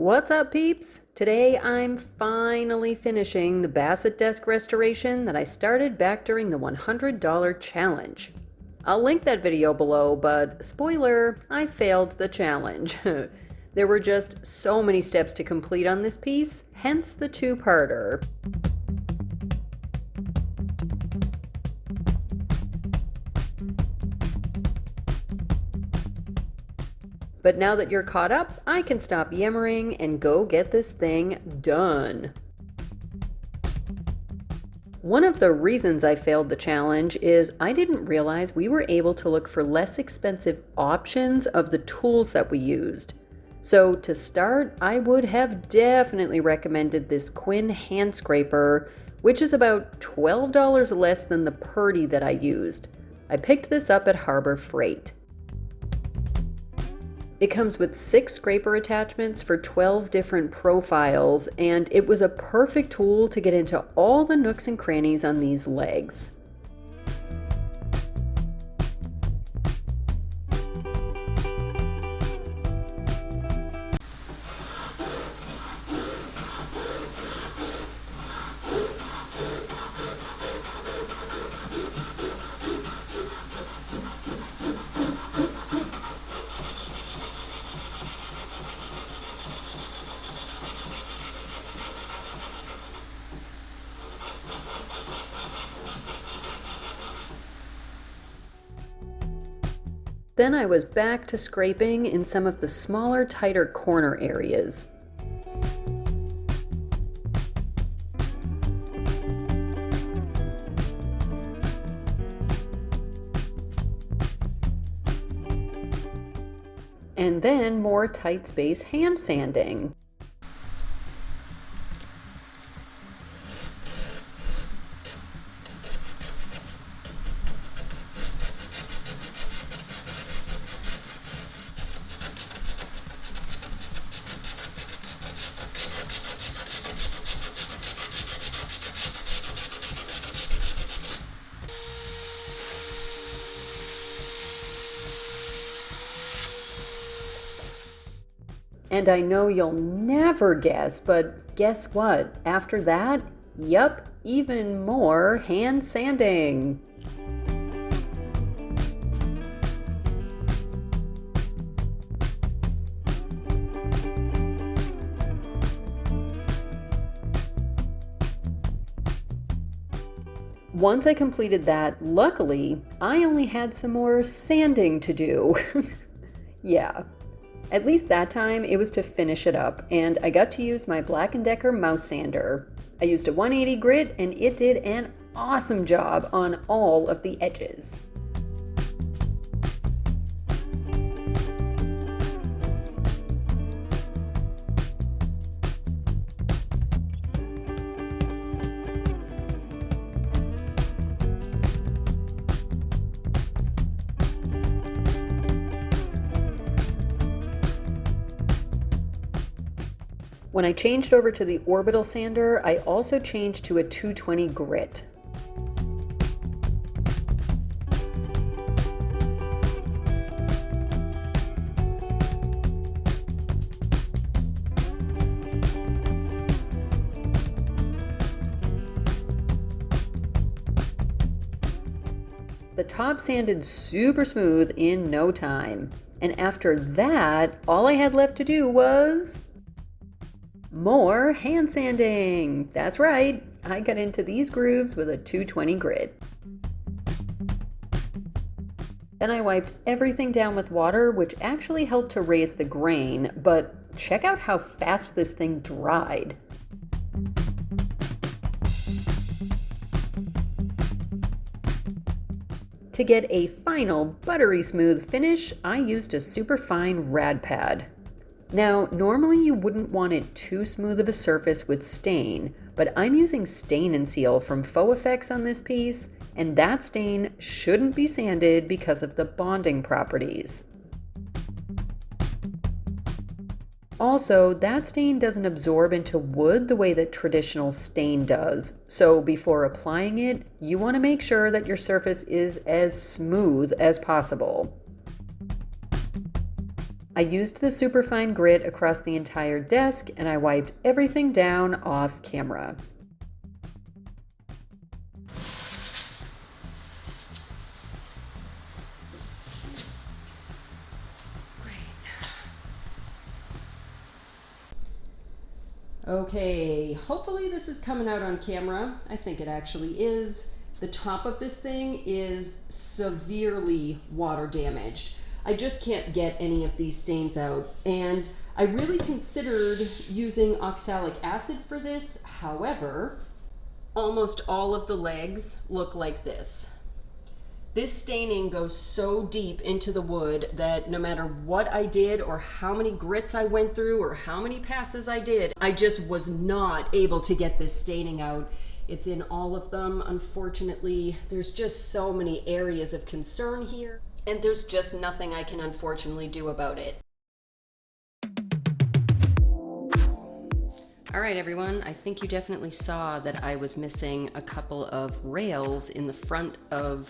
What's up, peeps? Today I'm finally finishing the Bassett Desk Restoration that I started back during the $100 challenge. I'll link that video below, but spoiler, I failed the challenge. There were just so many steps to complete on this piece, hence the two-parter. But now that you're caught up, I can stop yammering and go get this thing done. One of the reasons I failed the challenge is I didn't realize we were able to look for less expensive options of the tools that we used. So to start, I would have definitely recommended this Quinn hand scraper, which is about $12 less than the Purdy that I used. I picked this up at Harbor Freight. It comes with 6 scraper attachments for 12 different profiles, and it was a perfect tool to get into all the nooks and crannies on these legs. Then I was back to scraping in some of the smaller, tighter corner areas. And then more tight space hand sanding. And I know you'll never guess, but guess what? After that, yup, even more hand sanding. Once I completed that, luckily, I only had some more sanding to do. Yeah. At least that time, it was to finish it up, and I got to use my Black & Decker mouse sander. I used a 180 grit, and it did an awesome job on all of the edges. When I changed over to the orbital sander, I also changed to a 220 grit. The top sanded super smooth in no time. And after that, all I had left to do was more hand sanding. That's right, I got into these grooves with a 220 grit. Then I wiped everything down with water, which actually helped to raise the grain, but check out how fast this thing dried. To get a final buttery smooth finish, I used a superfine rad pad. Now, normally you wouldn't want it too smooth of a surface with stain, but I'm using Stain and Seal from Faux Effects on this piece, and that stain shouldn't be sanded because of the bonding properties. Also, that stain doesn't absorb into wood the way that traditional stain does, so before applying it, you want to make sure that your surface is as smooth as possible. I used the superfine grit across the entire desk, and I wiped everything down off camera. Okay, hopefully this is coming out on camera. I think it actually is. The top of this thing is severely water damaged. I just can't get any of these stains out. And I really considered using oxalic acid for this. However, almost all of the legs look like this. This staining goes so deep into the wood that no matter what I did or how many grits I went through or how many passes I did, I just was not able to get this staining out. It's in all of them, unfortunately. There's just so many areas of concern here, and there's just nothing I can unfortunately do about it. All right, everyone, I think you definitely saw that I was missing a couple of rails in the front of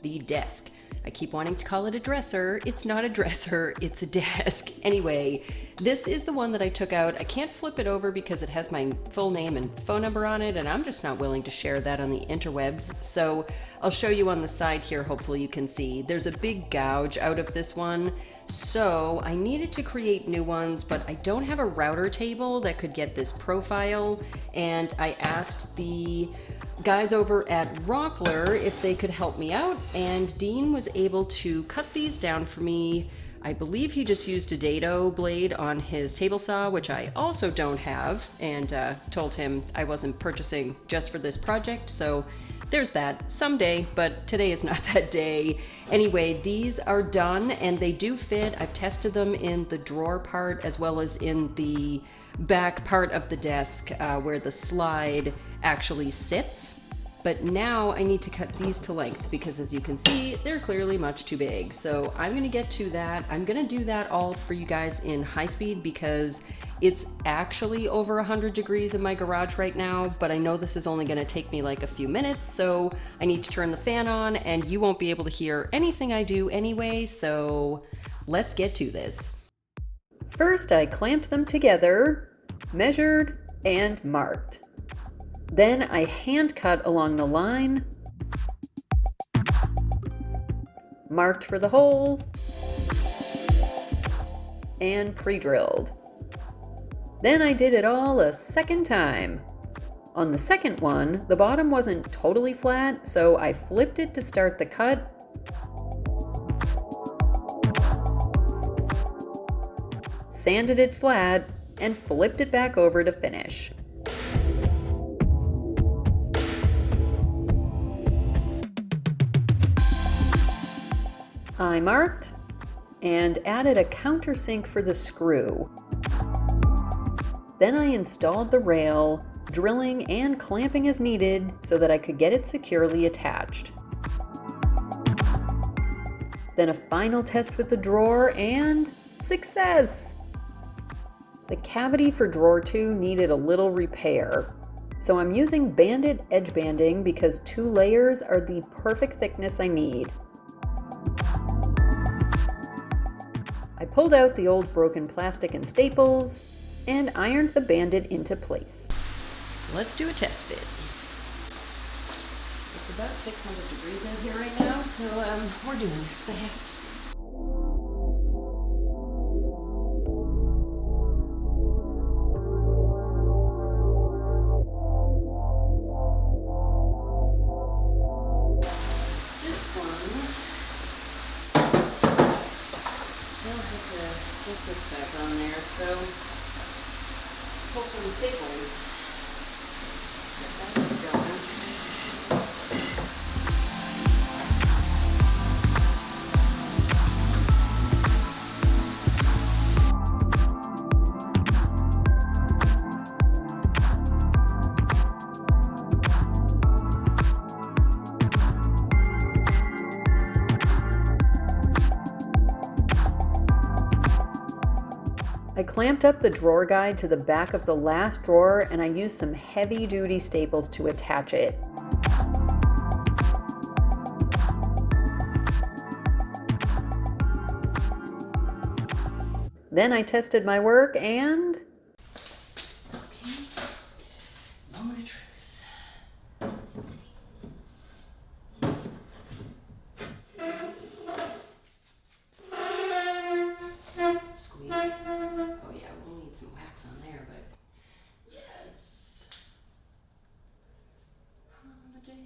the desk. I keep wanting to call it a dresser. It's not a dresser, it's a desk. Anyway, this is the one that I took out. I can't flip it over because it has my full name and phone number on it, and I'm just not willing to share that on the interwebs. So I'll show you on the side here, hopefully you can see. There's a big gouge out of this one. So I needed to create new ones, but I don't have a router table that could get this profile. And I asked the guys over at Rockler if they could help me out, and Dean was able to cut these down for me. I believe he just used a dado blade on his table saw, which I also don't have, and told him I wasn't purchasing just for this project, so there's that. Someday, but today is not that day. Anyway, these are done and they do fit. I've tested them in the drawer part as well as in the back part of the desk where the slide actually sits. But now I need to cut these to length because, as you can see, they're clearly much too big. So I'm gonna get to that. I'm gonna do that all for you guys in high speed because it's actually over 100 degrees in my garage right now, but I know this is only gonna take me like a few minutes, so I need to turn the fan on and you won't be able to hear anything I do anyway, so let's get to this. First, I clamped them together, measured, and marked. Then I hand cut along the line, marked for the hole, and pre-drilled. Then I did it all a second time. On the second one, the bottom wasn't totally flat, so I flipped it to start the cut, sanded it flat, and flipped it back over to finish. I marked and added a countersink for the screw. Then I installed the rail, drilling and clamping as needed so that I could get it securely attached. Then a final test with the drawer and success! The cavity for drawer 2 needed a little repair. So I'm using banded edge banding because 2 layers are the perfect thickness I need. I pulled out the old broken plastic and staples and ironed the banded into place. Let's do a test fit. It's about 600 degrees out here right now, so we're doing this fast. This back on there, so let's pull some staples. Get that going. I clamped up the drawer guide to the back of the last drawer and I used some heavy-duty staples to attach it. Then I tested my work and... Okay, moment of truth. Squeak. Oh yeah, we'll need some wax on there, but yes. Holiday.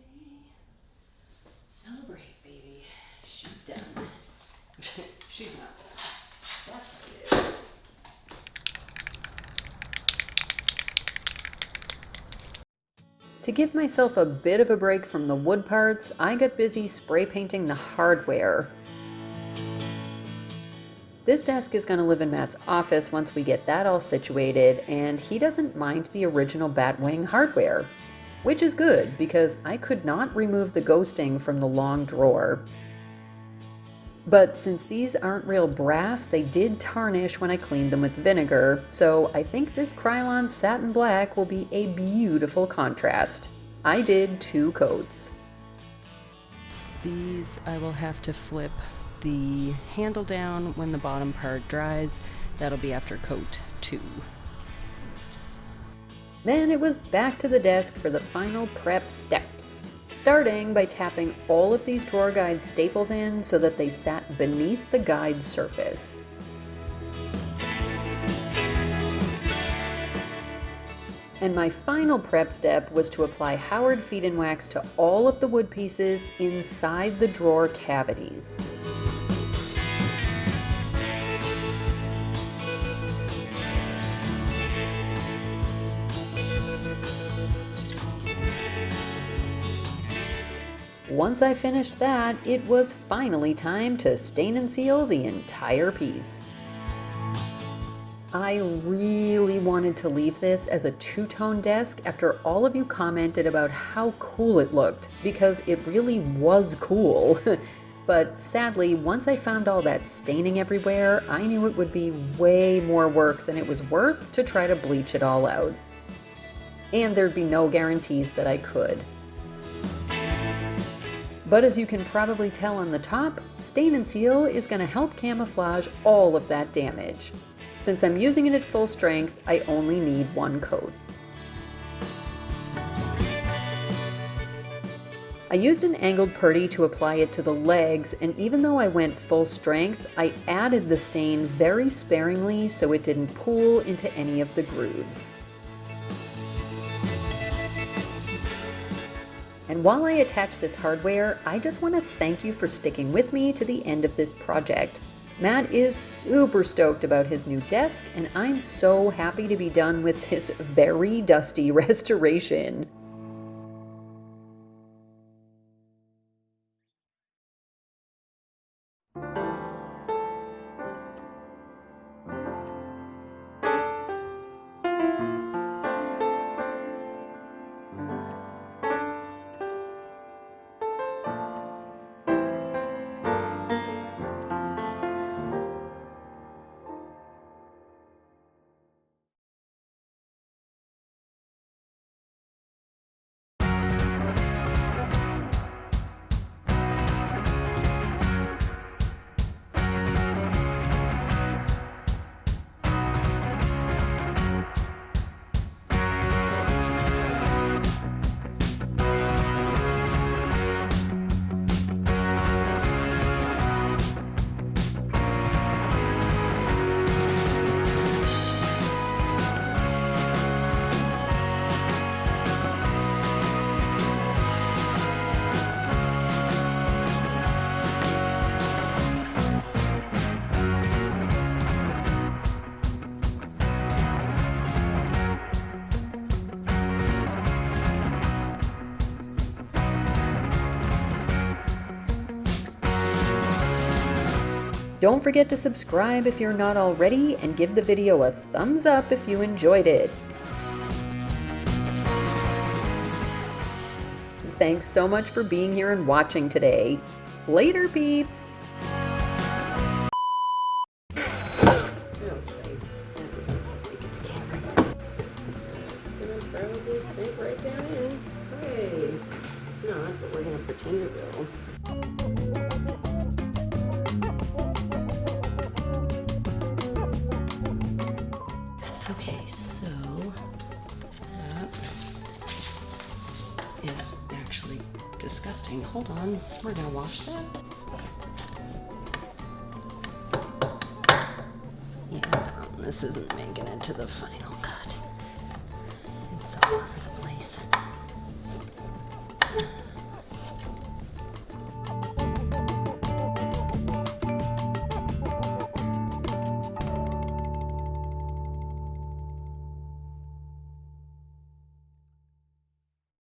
Celebrate, baby. She's done. She's not done. That's what it is. To give myself a bit of a break from the wood parts, I got busy spray painting the hardware. This desk is going to live in Matt's office once we get that all situated, and he doesn't mind the original Batwing hardware, which is good because I could not remove the ghosting from the long drawer. But since these aren't real brass, they did tarnish when I cleaned them with vinegar, so I think this Krylon satin black will be a beautiful contrast. I did 2 coats. These I will have to flip the handle down when the bottom part dries. That'll be after coat 2. Then it was back to the desk for the final prep steps, starting by tapping all of these drawer guide staples in so that they sat beneath the guide surface. And my final prep step was to apply Howard feed-in wax to all of the wood pieces inside the drawer cavities. Once I finished that, it was finally time to stain and seal the entire piece. I really wanted to leave this as a 2-tone desk after all of you commented about how cool it looked, because it really was cool. But sadly, once I found all that staining everywhere, I knew it would be way more work than it was worth to try to bleach it all out. And there'd be no guarantees that I could. But as you can probably tell on the top, Stain and Seal is going to help camouflage all of that damage. Since I'm using it at full strength, I only need 1 coat. I used an angled putty to apply it to the legs, and even though I went full strength, I added the stain very sparingly so it didn't pool into any of the grooves. And while I attach this hardware, I just want to thank you for sticking with me to the end of this project. Matt is super stoked about his new desk, and I'm so happy to be done with this very dusty restoration. Don't forget to subscribe if you're not already, and give the video a thumbs up if you enjoyed it. Thanks so much for being here and watching today. Later, peeps! Probably sink right down in. Hey, it's not, but we're gonna pretend it will. Okay, so that is actually disgusting. Hold on, we're gonna wash that. Yeah, this isn't making it to the final.